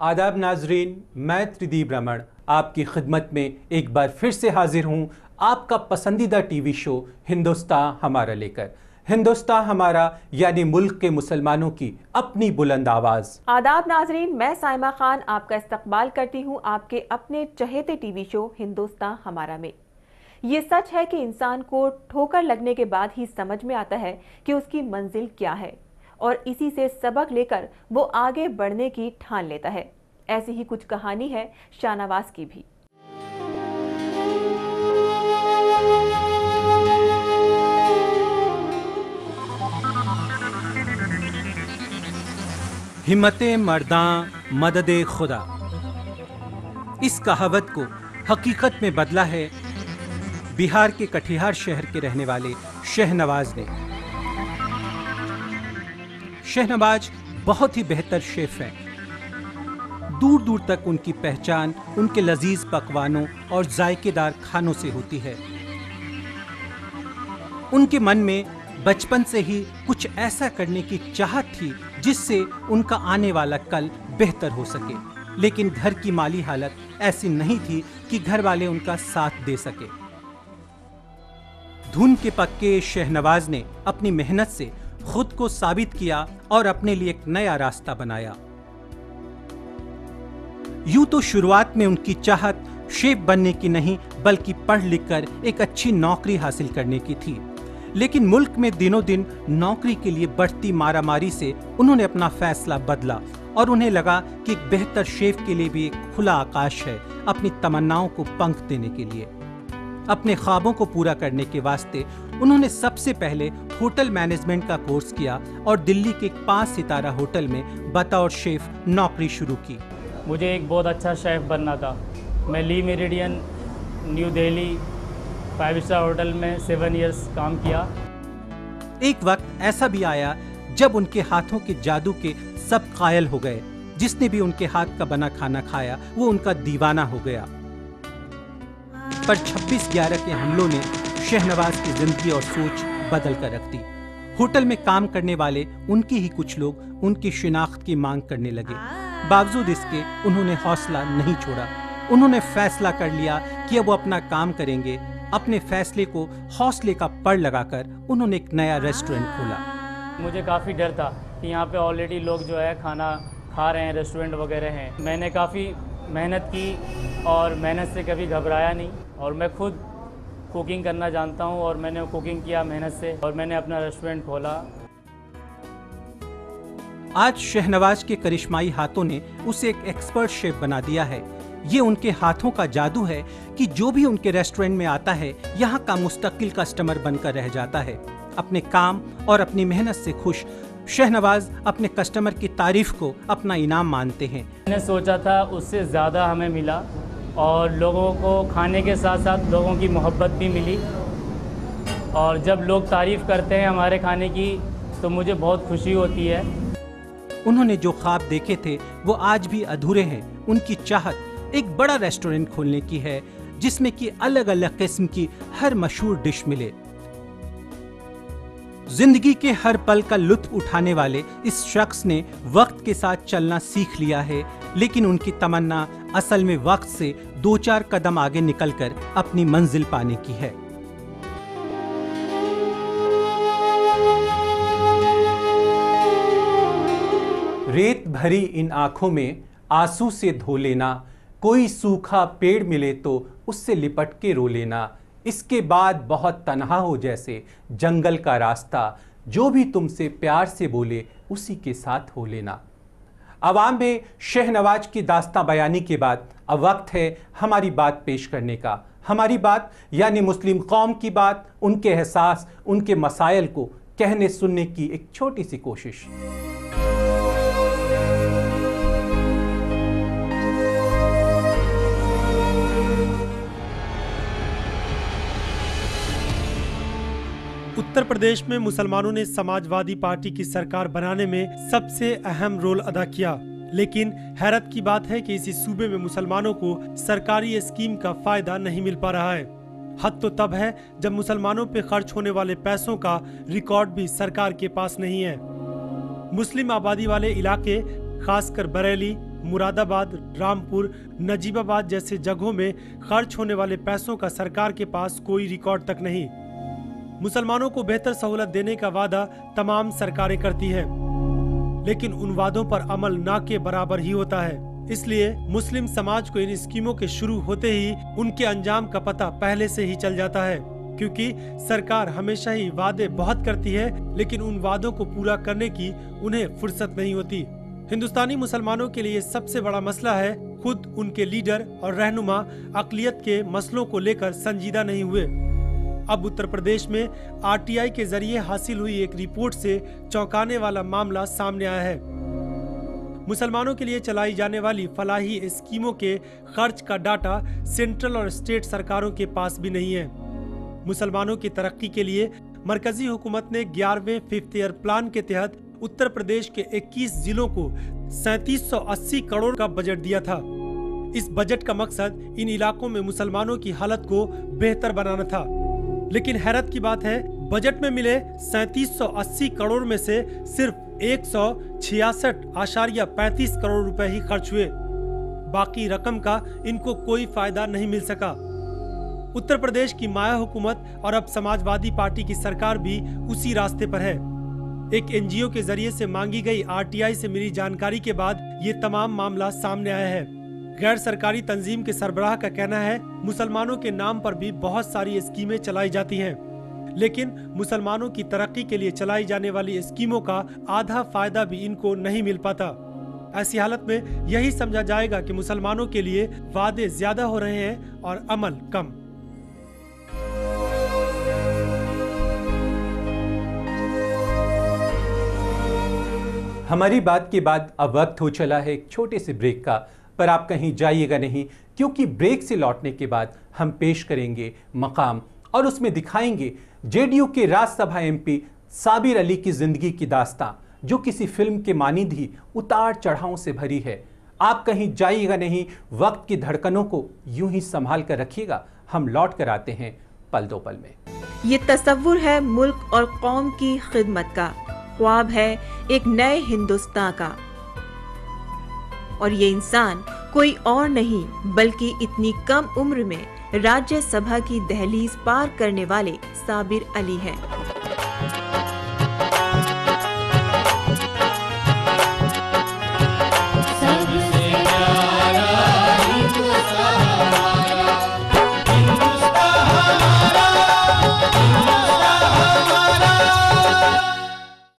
आदाब नाजरीन, मैं त्रिदीप रमण आपकी खिदमत में एक बार फिर से हाजिर हूँ आपका पसंदीदा टीवी शो हिंदुस्तान हमारा लेकर। हिंदुस्तान हमारा यानी मुल्क के मुसलमानों की अपनी बुलंद आवाज़। आदाब नाजरीन, मैं साइमा खान आपका इस्तकबाल करती हूँ आपके अपने चहेते टीवी शो हिंदुस्तान हमारा में। ये सच है कि इंसान को ठोकर लगने के बाद ही समझ में आता है कि उसकी मंजिल क्या है और इसी से सबक लेकर वो आगे बढ़ने की ठान लेता है। ऐसी ही कुछ कहानी है शाहनवाज की भी। हिम्मते मर्दां मददे खुदा, इस कहावत को हकीकत में बदला है बिहार के कटिहार शहर के रहने वाले शहनवाज ने। शहनवाज बहुत ही बेहतर शेफ हैं। दूर दूर तक उनकी पहचान उनके लजीज पकवानों और जायकेदार खानों से होती है। उनके मन में बचपन से ही कुछ ऐसा करने की चाहत थी जिससे उनका आने वाला कल बेहतर हो सके, लेकिन घर की माली हालत ऐसी नहीं थी कि घर वाले उनका साथ दे सके। धुन के पक्के शहनवाज ने अपनी मेहनत से खुद को साबित किया और अपने लिए एक नया रास्ता बनाया। यूं तो शुरुआत में उनकी चाहत शेफ बनने की नहीं बल्कि पढ़ लिखकर एक अच्छी नौकरी हासिल करने की थी, लेकिन मुल्क में दिनों दिन नौकरी के लिए बढ़ती मारामारी से उन्होंने अपना फैसला बदला और उन्हें लगा कि एक बेहतर शेफ के लिए भी एक खुला आकाश है अपनी तमन्नाओं को पंख देने के लिए। अपने ख्वाबों को पूरा करने के वास्ते उन्होंने सबसे पहले होटल मैनेजमेंट का कोर्स किया और दिल्ली के एक 5 सितारा होटल में बतौर शेफ नौकरी शुरू की। मुझे एक बहुत अच्छा शेफ़ बनना था। मैं ली meridian new Delhi 5 star hotel में 7 इयर्स काम किया। एक वक्त ऐसा भी आया जब उनके हाथों के जादू के सब कायल हो गए। जिसने भी उनके हाथ का बना खाना खाया वो उनका दीवाना हो गया। पर 26/11 के हमलों ने शहनवाज की जिंदगी और सोच बदल कर रख दी। होटल में काम करने वाले उनके ही कुछ लोग उनकी शिनाख्त की मांग करने लगे। बावजूद इसके उन्होंने हौसला नहीं छोड़ा। उन्होंने फैसला कर लिया कि अब वो अपना काम करेंगे। अपने फैसले को हौसले का पड़ लगाकर उन्होंने एक नया रेस्टोरेंट खोला। मुझे काफ़ी डर था कि यहाँ पे ऑलरेडी लोग जो है खाना खा रहे हैं, रेस्टोरेंट वगैरह हैं। मैंने काफ़ी मेहनत की और मेहनत से कभी घबराया नहीं और मैं खुद कुकिंग करना जानता हूँ और मैंने कुकिंग किया मेहनत से और मैंने अपना रेस्टोरेंट खोला। आज शहनवाज के करिश्माई हाथों ने उसे एक एक्सपर्ट शेफ बना दिया है। ये उनके हाथों का जादू है कि जो भी उनके रेस्टोरेंट में आता है यहाँ का मुस्तकिल कस्टमर बनकर रह जाता है। अपने काम और अपनी मेहनत से खुश शहनवाज अपने कस्टमर की तारीफ को अपना इनाम मानते हैं। मैंने सोचा था उससे ज़्यादा हमें मिला और लोगों को खाने के साथ साथ लोगों की मोहब्बत भी मिली और जब लोग तारीफ़ करते हैं हमारे खाने की तो मुझे बहुत खुशी होती है। उन्होंने जो ख्वाब देखे थे वो आज भी अधूरे हैं। उनकी चाहत एक बड़ा रेस्टोरेंट खोलने की है जिसमें कि अलग अलग किस्म की हर मशहूर डिश मिले। जिंदगी के हर पल का लुत्फ उठाने वाले इस शख्स ने वक्त के साथ चलना सीख लिया है, लेकिन उनकी तमन्ना असल में वक्त से 2-4 कदम आगे निकलकर अपनी मंजिल पाने की है। रेत भरी इन आंखों में आंसू से धो लेना, कोई सूखा पेड़ मिले तो उससे लिपट के रो लेना, इसके बाद बहुत तन्हा हो जैसे जंगल का रास्ता, जो भी तुमसे प्यार से बोले उसी के साथ हो लेना। अवाम में शहनवाज की दास्तां बयानी के बाद अब वक्त है हमारी बात पेश करने का। हमारी बात यानी मुस्लिम कौम की बात, उनके एहसास, उनके मसाइल को कहने सुनने की एक छोटी सी कोशिश। उत्तर प्रदेश में मुसलमानों ने समाजवादी पार्टी की सरकार बनाने में सबसे अहम रोल अदा किया, लेकिन हैरत की बात है कि इसी सूबे में मुसलमानों को सरकारी स्कीम का फायदा नहीं मिल पा रहा है। हद तो तब है जब मुसलमानों पे खर्च होने वाले पैसों का रिकॉर्ड भी सरकार के पास नहीं है। मुस्लिम आबादी वाले इलाके खासकर बरेली, मुरादाबाद, रामपुर, नजीबाबाद जैसे जगहों में खर्च होने वाले पैसों का सरकार के पास कोई रिकॉर्ड तक नहीं। मुसलमानों को बेहतर सहूलत देने का वादा तमाम सरकारें करती हैं, लेकिन उन वादों पर अमल ना के बराबर ही होता है। इसलिए मुस्लिम समाज को इन स्कीमों के शुरू होते ही उनके अंजाम का पता पहले से ही चल जाता है, क्योंकि सरकार हमेशा ही वादे बहुत करती है, लेकिन उन वादों को पूरा करने की उन्हें फुर्सत नहीं होती। हिंदुस्तानी मुसलमानों के लिए सबसे बड़ा मसला है खुद उनके लीडर और रहनुमा अक़लियत के मसलों को लेकर संजीदा नहीं हुए। अब उत्तर प्रदेश में आरटीआई के जरिए हासिल हुई एक रिपोर्ट से चौंकाने वाला मामला सामने आया है। मुसलमानों के लिए चलाई जाने वाली फलाही स्कीमों के खर्च का डाटा सेंट्रल और स्टेट सरकारों के पास भी नहीं है। मुसलमानों की तरक्की के लिए मरकजी हुकूमत ने 11वें 5th ईयर प्लान के तहत उत्तर प्रदेश के 21 जिलों को 3780 करोड़ का बजट दिया था। इस बजट का मकसद इन इलाकों में मुसलमानों की हालत को बेहतर बनाना था, लेकिन हैरत की बात है बजट में मिले 3780 करोड़ में से सिर्फ 166.35 करोड़ रुपए ही खर्च हुए। बाकी रकम का इनको कोई फायदा नहीं मिल सका। उत्तर प्रदेश की माया हुकूमत और अब समाजवादी पार्टी की सरकार भी उसी रास्ते पर है। एक एनजीओ के जरिए से मांगी गई आरटीआई से मिली जानकारी के बाद ये तमाम मामला सामने आया है। गैर सरकारी तंजीम के सरबराह का कहना है मुसलमानों के नाम पर भी बहुत सारी स्कीमें चलाई जाती हैं, लेकिन मुसलमानों की तरक्की के लिए चलाई जाने वाली स्कीमों का आधा फायदा भी इनको नहीं मिल पाता। ऐसी हालत में यही समझा जाएगा कि मुसलमानों के लिए वादे ज्यादा हो रहे हैं और अमल कम। हमारी बात के बाद अब वक्त हो चला है एक छोटे से ब्रेक का, पर आप कहीं जाइएगा नहीं, क्योंकि ब्रेक से लौटने के बाद हम पेश करेंगे मकाम और उसमें दिखाएंगे जेडीयू के राज्यसभा एमपी साबिर अली की जिंदगी की दास्तां, जो किसी फिल्म के मानिंद ही उतार चढ़ावों से भरी है। आप कहीं जाइएगा नहीं, वक्त की धड़कनों को यूं ही संभाल कर रखिएगा। हम लौट कर आते हैं पल दो पल में। ये तसव्वुर है मुल्क और कौम की खिदमत का, ख्वाब है एक नए हिंदुस्तान का, और ये इंसान कोई और नहीं बल्कि इतनी कम उम्र में राज्यसभा की दहलीज पार करने वाले साबिर अली हैं।